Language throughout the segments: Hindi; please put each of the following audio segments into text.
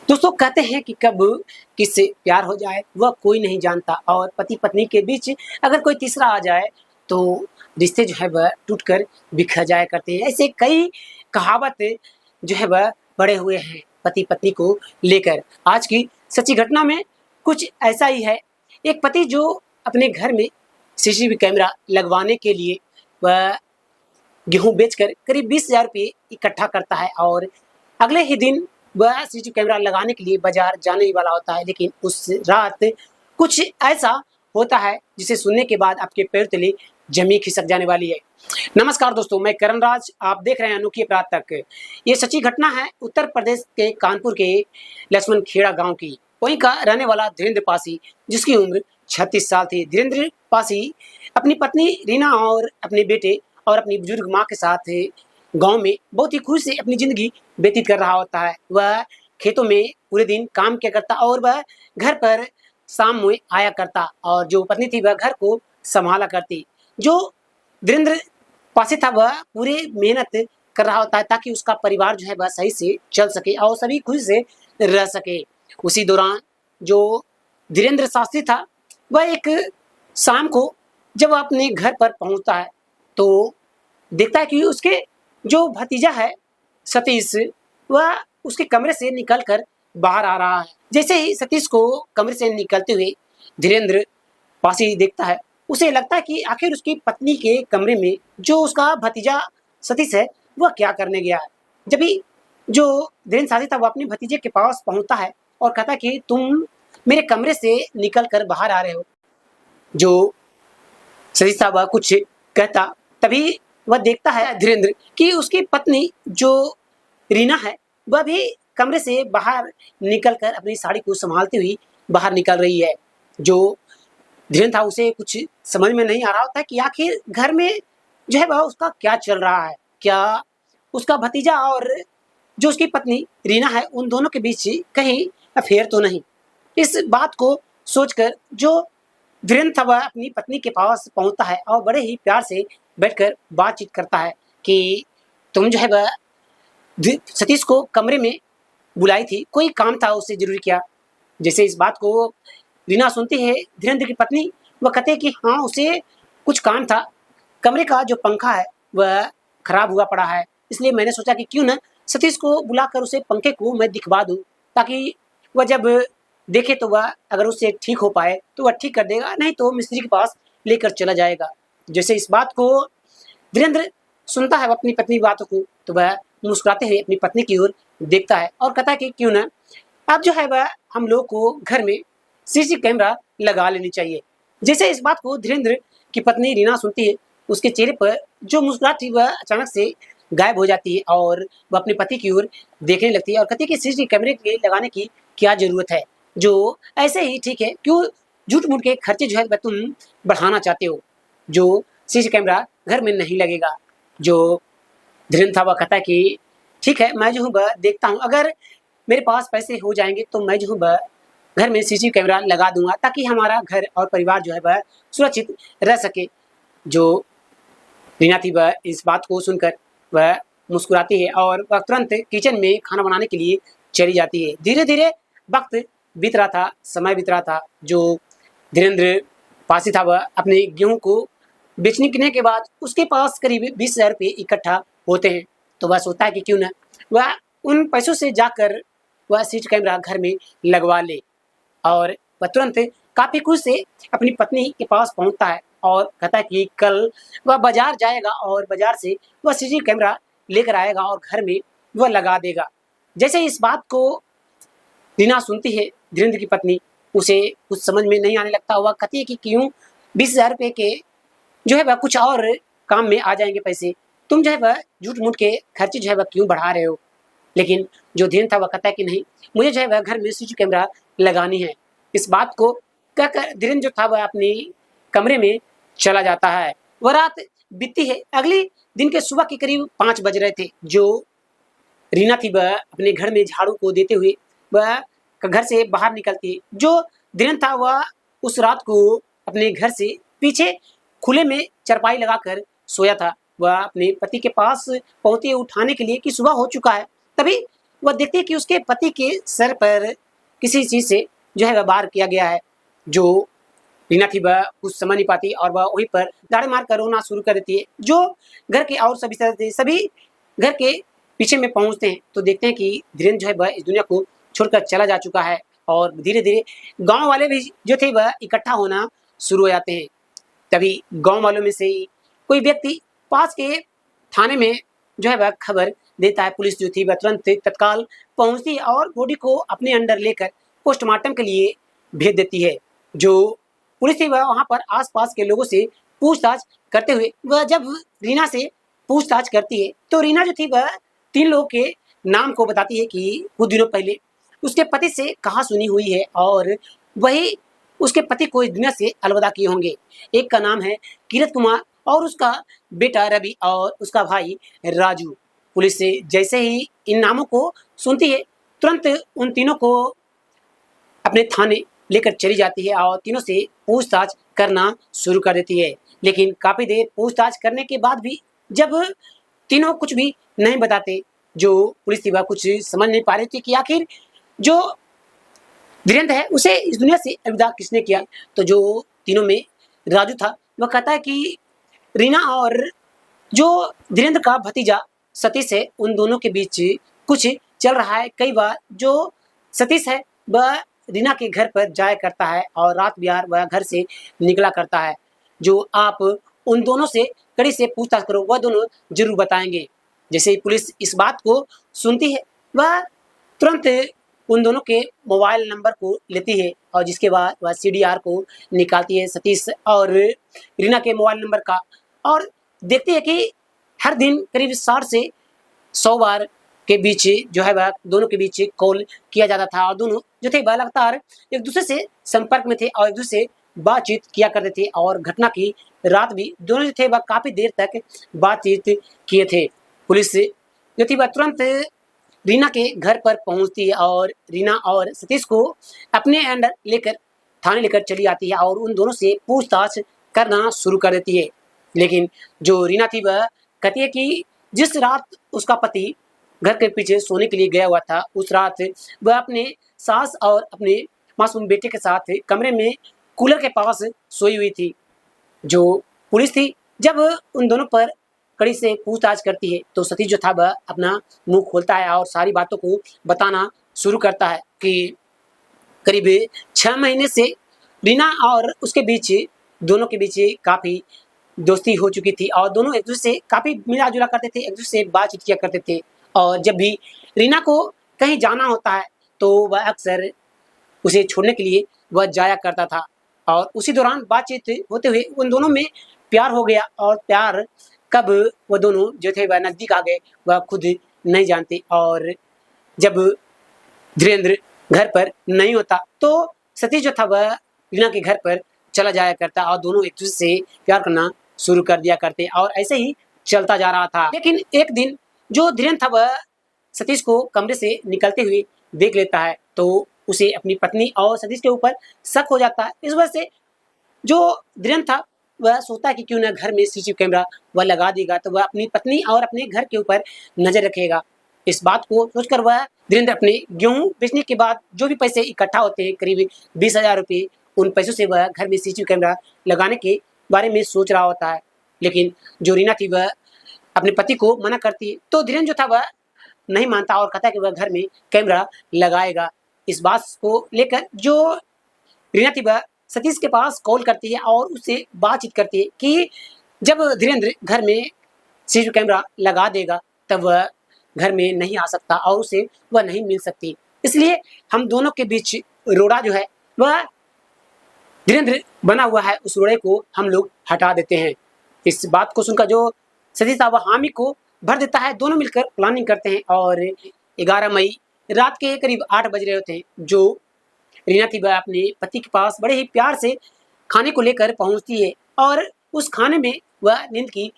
दोस्तों कहते हैं कि कब किससे प्यार हो जाए वह कोई नहीं जानता और पति पत्नी के बीच अगर कोई तीसरा आ जाए तो रिश्ते जो है वह टूटकर बिखर जाया करते हैं। ऐसे कई कहावत जो है वह बड़े हुए हैं पति पत्नी को लेकर। आज की सच्ची घटना में कुछ ऐसा ही है। एक पति जो अपने घर में सीसीटीवी कैमरा लगवाने के लिए वह गेहूँ बेचकर करीब 20,000 रुपये इकट्ठा करता है और अगले ही दिन वह सीसीटीवी कैमरा लगाने के लिए बाजार जाने ही वाला होता है। लेकिन उस रात कुछ ऐसा होता है जिसे सुनने के बाद आपके पैर तले जमी खिसक जाने वाली है। नमस्कार दोस्तों, मैं करण राज, आप देख रहे हैं अनोखी अपराध तक। ये सच्ची घटना है उत्तर प्रदेश के कानपुर के लक्ष्मण खेड़ा गांव की। वहीं का रहने वाला धीरेन्द्र पासी, जिसकी उम्र 36 साल थी। धीरेन्द्र पासी अपनी पत्नी रीना और अपने बेटे और अपनी बुजुर्ग माँ के साथ गांव में बहुत ही खुश से अपनी जिंदगी व्यतीत कर रहा होता है। वह खेतों में पूरे दिन काम किया करता और वह घर पर शाम में आया करता और जो पत्नी थी वह घर को संभाला करती। जो धीरेन्द्र पासी था वह पूरे मेहनत कर रहा होता है ताकि उसका परिवार जो है वह सही से चल सके और सभी खुश से रह सके। उसी दौरान जो धीरेन्द्र शास्त्री था वह एक शाम को जब वह अपने घर पर पहुंचता है तो देखता है कि उसके जो भतीजा है सतीश, वह उसके कमरे से निकलकर बाहर आ रहा है। जैसे ही सतीश को कमरे से निकलते हुए धीरेन्द्र पासी देखता है, उसे लगता है कि आखिर उसकी पत्नी के कमरे में जो उसका भतीजा सतीश है वह क्या करने गया है। जब भी जो धीरेन्द्र शास्त्री था वह अपने भतीजे के पास पहुंचता है और कहता है कि तुम मेरे कमरे से निकल कर बाहर आ रहे हो। जो सतीश था वह कुछ कहता, तभी वह देखता है धीरेन्द्र कि उसकी पत्नी जो रीना है वह भी कमरे से बाहर निकलकर अपनी साड़ी को संभालती हुई बाहर निकल रही है। जो धीरेन्द्र था उसे कुछ समझ में नहीं आ रहा होता है कि आखिर घर में जो है वह उसका क्या चल रहा है। क्या उसका भतीजा और जो उसकी पत्नी रीना है उन दोनों के बीच कहीं अफेयर तो नहीं। इस बात को सोचकर जो धीरेन्द्र था वह अपनी पत्नी के पास पहुंचता है और बड़े ही प्यार से बैठकर बातचीत करता है कि तुम जो है वह सतीश को कमरे में बुलाई थी, कोई काम था उससे जरूरी क्या। जैसे इस बात को रीना सुनती है धीरेन्द्र की पत्नी, वह कहते हैं कि हाँ उसे कुछ काम था, कमरे का जो पंखा है वह खराब हुआ पड़ा है, इसलिए मैंने सोचा कि क्यों ना सतीश को बुलाकर उसे पंखे को मैं दिखवा दूँ ताकि वह जब देखे तो वह अगर उससे ठीक हो पाए तो वह ठीक कर देगा, नहीं तो मिस्त्री के पास लेकर चला जाएगा। जैसे इस बात को धीरेन्द्र सुनता है अपनी पत्नी की बातों को तो वह मुस्कुराते हुए अपनी पत्नी की ओर देखता है और कहता है कि क्यों ना अब जो है वह हम लोग को घर में सीसीटीवी कैमरा लगा लेनी चाहिए। जैसे इस बात को धीरेन्द्र की पत्नी रीना सुनती है, उसके चेहरे पर जो मुस्कुराहट थी वह अचानक से गायब हो जाती है और वह अपने पति की ओर देखने लगती है और कहती है कि सीसीटीवी कैमरे के लगाने की क्या जरूरत है, जो ऐसे ही ठीक है, क्यों झूठ मूठ के खर्चे जो है वह तुम बढ़ाना चाहते हो। जो सीसीटीवी कैमरा घर में नहीं लगेगा। जो धीरेन्द्र था वह कहता है कि ठीक है, मैं जो हूँ वह देखता हूँ, अगर मेरे पास पैसे हो जाएंगे तो मैं जो हूँ वह घर में सीसीटीवी कैमरा लगा दूंगा ताकि हमारा घर और परिवार जो है वह सुरक्षित रह सके। जो रीना थी वह इस बात को सुनकर वह मुस्कुराती है और वह तुरंत किचन में खाना बनाने के लिए चली जाती है। धीरे धीरे वक्त बीत रहा था, समय बीत रहा था। जो धीरेन्द्र पासी था वह अपने गेहूँ को बेचने के बाद उसके पास करीब 20,000 रुपये इकट्ठा होते हैं तो वह सोचता है कि क्यों ना वह उन पैसों से जाकर वह सीसीटीवी कैमरा घर में लगवा ले और वह तुरंत काफ़ी खुश से अपनी पत्नी के पास पहुंचता है और कहता है कि कल वह बाजार जाएगा और बाजार से वह सीसीटीवी कैमरा लेकर आएगा और घर में वह लगा देगा। जैसे इस बात को रीना सुनती है धीरेन्द्र की पत्नी, उसे कुछ समझ में नहीं आने लगता। वह कहती है कि क्यों 20,000 रुपये के जो है वह कुछ और काम में आ जाएंगे पैसे, तुम जो है वह झूठ मूठ के खर्चे जो है वह क्यों बढ़ा रहे हो। लेकिन जो धीरेन्द्र था वह कहता है कि नहीं, मुझे जो है वह घर में सीसीटीवी कैमरा लगानी है। इस बात को कहकर धीरेन्द्र जो था वह अपने कमरे में चला जाता है। वह रात बीतती है, अगले दिन के सुबह के करीब 5 बज रहे थे। जो रीना थी वह अपने घर में झाड़ू को देते हुए वह घर से बाहर निकलती है। जो धीरेन्द्र था वह उस रात को अपने घर से पीछे खुले में चरपाई लगाकर सोया था। वह अपने पति के पास पहुंचती है उठाने के लिए कि सुबह हो चुका है, तभी वह देखती है कि उसके पति के सर पर किसी चीज़ से जो है वह वार किया गया है। जो रीना थी वह कुछ समझ नहीं पाती और वह वहीं पर दाढ़ी मार कर रोना शुरू कर देती है। जो घर के और सभी सदस्य सभी घर के पीछे में पहुँचते हैं तो देखते हैं कि धीरेन्द्र जो है वह इस दुनिया को छोड़कर चला जा चुका है और धीरे-धीरे गाँव वाले भी जो थे वह इकट्ठा होना शुरू हो जाते हैं। तभी गाँव वालों में से ही कोई व्यक्ति पास के थाने में जो है वह खबर देता है। पुलिस जो थी वह तुरंत तत्काल पहुँचती है और बॉडी को अपने अंडर लेकर पोस्टमार्टम के लिए भेज देती है। जो पुलिस थी वह वहाँ पर आस-पास के लोगों से पूछताछ करते हुए वह जब रीना से पूछताछ करती है तो रीना जो थी वह 3 लोगों के नाम को बताती है कि कुछ दिनों पहले उसके पति से कहा-सुनी हुई है और वही उसके पति को इस दुनिया से अलविदा किए होंगे। एक का नाम है किरत कुमार और उसका बेटा रवि और उसका भाई राजू। पुलिस से जैसे ही इन नामों को सुनती है तुरंत उन तीनों को अपने थाने लेकर चली जाती है और तीनों से पूछताछ करना शुरू कर देती है। लेकिन काफ़ी देर पूछताछ करने के बाद भी जब तीनों कुछ भी नहीं बताते, जो पुलिस थी वह कुछ समझ नहीं पा रही थी कि आखिर जो धीरेन्द्र है उसे इस दुनिया से अलविदा किसने किया। तो जो तीनों में राजू था वह कहता है कि रीना और जो धीरेन्द्र का भतीजा सतीश है उन दोनों के बीच कुछ चल रहा है। कई बार जो सतीश है वह रीना के घर पर जाया करता है और रात बिहार वह घर से निकला करता है। जो आप उन दोनों से कड़ी से पूछताछ करो वह दोनों जरूर बताएंगे। जैसे ही पुलिस इस बात को सुनती है वह तुरंत उन दोनों के मोबाइल नंबर को लेती है और जिसके बाद वह सीडीआर को निकालती है सतीश और रीना के मोबाइल नंबर का और देखती है कि हर दिन करीब 60 से 100 बार के बीच जो है वह दोनों के बीच कॉल किया जाता था और दोनों जो थे वह लगातार एक दूसरे से संपर्क में थे और एक दूसरे से बातचीत किया करते थे और घटना की रात भी दोनों जो थे वह काफ़ी देर तक बातचीत किए थे। पुलिस जो थी वह तुरंत रीना के घर पर पहुंचती है और रीना और सतीश को अपने अंडर लेकर थाने लेकर चली आती है और उन दोनों से पूछताछ करना शुरू कर देती है। लेकिन जो रीना थी वह कहती है कि जिस रात उसका पति घर के पीछे सोने के लिए गया हुआ था उस रात वह अपने सास और अपने मासूम बेटे के साथ कमरे में कूलर के पास सोई हुई थी। जो पुलिस थी जब उन दोनों पर कड़ी से पूछताछ करती है तो सतीश जो था वह अपना मुंह खोलता है और सारी बातों को बताना शुरू करता है कि करीब 6 महीने से रीना और उसके बीच दोनों के बीच काफ़ी दोस्ती हो चुकी थी और दोनों एक दूसरे से काफ़ी मिला जुला करते थे, एक दूसरे से बातचीत किया करते थे और जब भी रीना को कहीं जाना होता है तो वह अक्सर उसे छोड़ने के लिए वह जाया करता था और उसी दौरान बातचीत होते हुए उन दोनों में प्यार हो गया और प्यार कब वो दोनों जो थे वह नज़दीक आ गए वह खुद नहीं जानते। और जब धीरेन्द्र घर पर नहीं होता तो सतीश जो था वह रीना के घर पर चला जाया करता और दोनों एक दूसरे से प्यार करना शुरू कर दिया करते और ऐसे ही चलता जा रहा था। लेकिन एक दिन जो धीरेन्द्र था वह सतीश को कमरे से निकलते हुए देख लेता है तो उसे अपनी पत्नी और सतीश के ऊपर शक हो जाता है। इस वजह से जो धीरेन्द्र था वह सोचता है कि क्यों ना घर में सीसीटीवी कैमरा वह लगा देगा तो वह अपनी पत्नी और अपने घर के ऊपर नज़र रखेगा। इस बात को सोचकर वह धीरेन्द्र अपने गेहूँ बेचने के बाद जो भी पैसे इकट्ठा होते हैं करीब 20,000 रुपये उन पैसों से वह घर में सीसीटीवी कैमरा लगाने के बारे में सोच रहा होता है। लेकिन जो रीना थी वह अपने पति को मना करती है तो धीरेन्द्र जो था वह नहीं मानता और कहता है कि वह घर में कैमरा लगाएगा। इस बात को लेकर जो रीना थी वह सतीश के पास कॉल करती है और उससे बातचीत करती है कि जब धीरेन्द्र घर में सीसीटीवी कैमरा लगा देगा तब वह घर में नहीं आ सकता और उसे वह नहीं मिल सकती, इसलिए हम दोनों के बीच रोड़ा जो है वह धीरेन्द्र बना हुआ है उस रोड़े को हम लोग हटा देते हैं। इस बात को सुनकर जो सतीश था वह हामी को भर देता है। दोनों मिलकर प्लानिंग करते हैं और 11 मई रात के करीब 8 बज रहे होते हैं। जो रीना थी वह अपने पति के पास बड़े ही प्यार से खाने को लेकर पहुंचती है और उस खाने में वह नींद की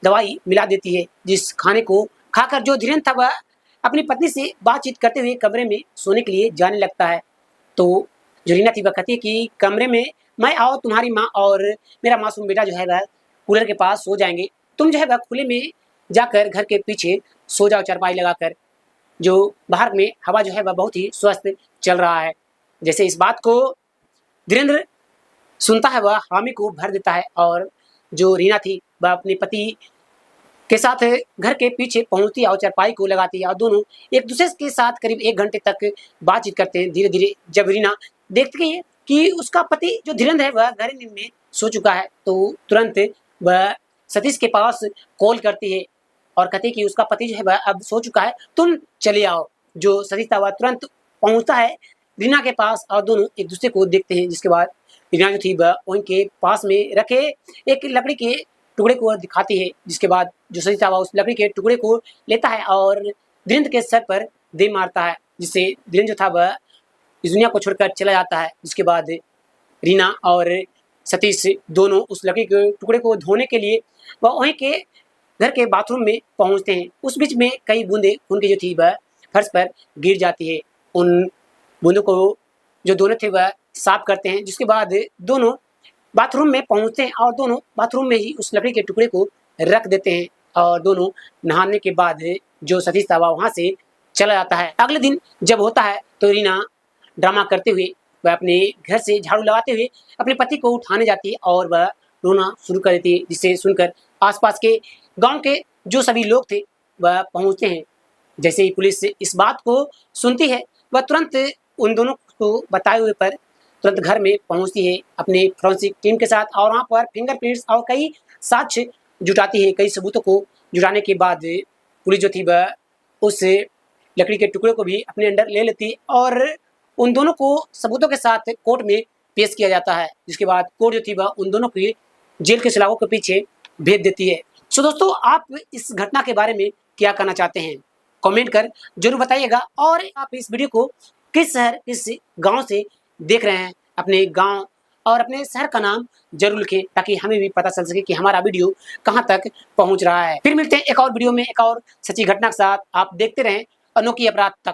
दवाई मिला देती है, जिस खाने को खाकर जो धीरेन्द्र था वह अपनी पत्नी से बातचीत करते हुए कमरे में सोने के लिए जाने लगता है। तो जो रीना थी वह कहती है कि कमरे में मैं आओ तुम्हारी माँ और मेरा मासूम बेटा जो है वह कूलर के पास सो जाएंगे, तुम जो है वह खुले में जाकर घर के पीछे सो जाओ चारपाई लगाकर। जो बाहर में हवा जो है वह बहुत ही स्वस्थ चल रहा है। जैसे इस बात को धीरेन्द्र सुनता है, वह हामी को भर देता है और जो रीना थी वह अपने पति के साथ घर के पीछे पहुंचती है और चारपाई को लगाती है और दोनों एक दूसरे के साथ करीब 1 घंटे तक बातचीत करते हैं। धीरे धीरे जब रीना देखती है कि उसका पति जो धीरेन्द्र है वह गहरी नींद में सो चुका है, तो तुरंत वह सतीश के पास कॉल करती है और कहती है कि उसका पति जो है वह अब सो चुका है, तुम चले आओ। जो सतीश था वह तुरंत पहुंचता है रीना के पास और दोनों एक दूसरे को देखते हैं। जिसके बाद रीना जो थी वह उनके पास में रखे एक लकड़ी के टुकड़े को दिखाती है। जिसके बाद जो सतीश था वह उस लकड़ी के टुकड़े को लेता है और धीरेन्द्र के सर पर दे मारता है, जिससे धीरेन्द्र जो था वह इस दुनिया को छोड़कर चला जाता है। जिसके बाद रीना और सतीश दोनों उस लकड़ी के टुकड़े को धोने के लिए वह वहीं के घर के बाथरूम में पहुंचते हैं। उस बीच में कई बूंदे उनकी जो थी वह फर्श पर गिर जाती है। उन बूंदों को जो दोनों थे वह साफ करते हैं। जिसके बाद दोनों बाथरूम में पहुंचते हैं और दोनों बाथरूम में ही उस लकड़ी के टुकड़े को रख देते हैं और दोनों नहाने के बाद जो सतीश था वहाँ से चला जाता है। अगले दिन जब होता है तो रीना ड्रामा करते हुए वह अपने घर से झाड़ू लगाते हुए अपने पति को उठाने जाती है और वह रोना शुरू कर देती है, जिसे सुनकर आसपास के गांव के जो सभी लोग थे वह पहुंचते हैं। जैसे ही पुलिस इस बात को सुनती है वह तुरंत उन दोनों को बताए हुए पर तुरंत घर में पहुंचती है अपने फोरेंसिक टीम के साथ और वहाँ पर फिंगरप्रिंट्स और कई साक्ष्य जुटाती है। कई सबूतों को जुटाने के बाद पुलिस जो थी वह उस लकड़ी के टुकड़े को भी अपने अंडर ले लेती है और उन दोनों को सबूतों के साथ कोर्ट में पेश किया जाता है। जिसके बाद कोर्ट जो थी वह उन दोनों की जेल के सलाखों के पीछे भेज देती है। सो दोस्तों, आप इस घटना के बारे में क्या कहना चाहते हैं, कमेंट कर जरूर बताइएगा। और आप इस वीडियो को किस शहर किस गांव से देख रहे हैं, अपने गांव और अपने शहर का नाम जरूर लिखें ताकि हमें भी पता चल सके कि हमारा वीडियो कहां तक पहुंच रहा है। फिर मिलते हैं एक और वीडियो में एक और सच्ची घटना के साथ। आप देखते रहें अनोखी अपराध तक।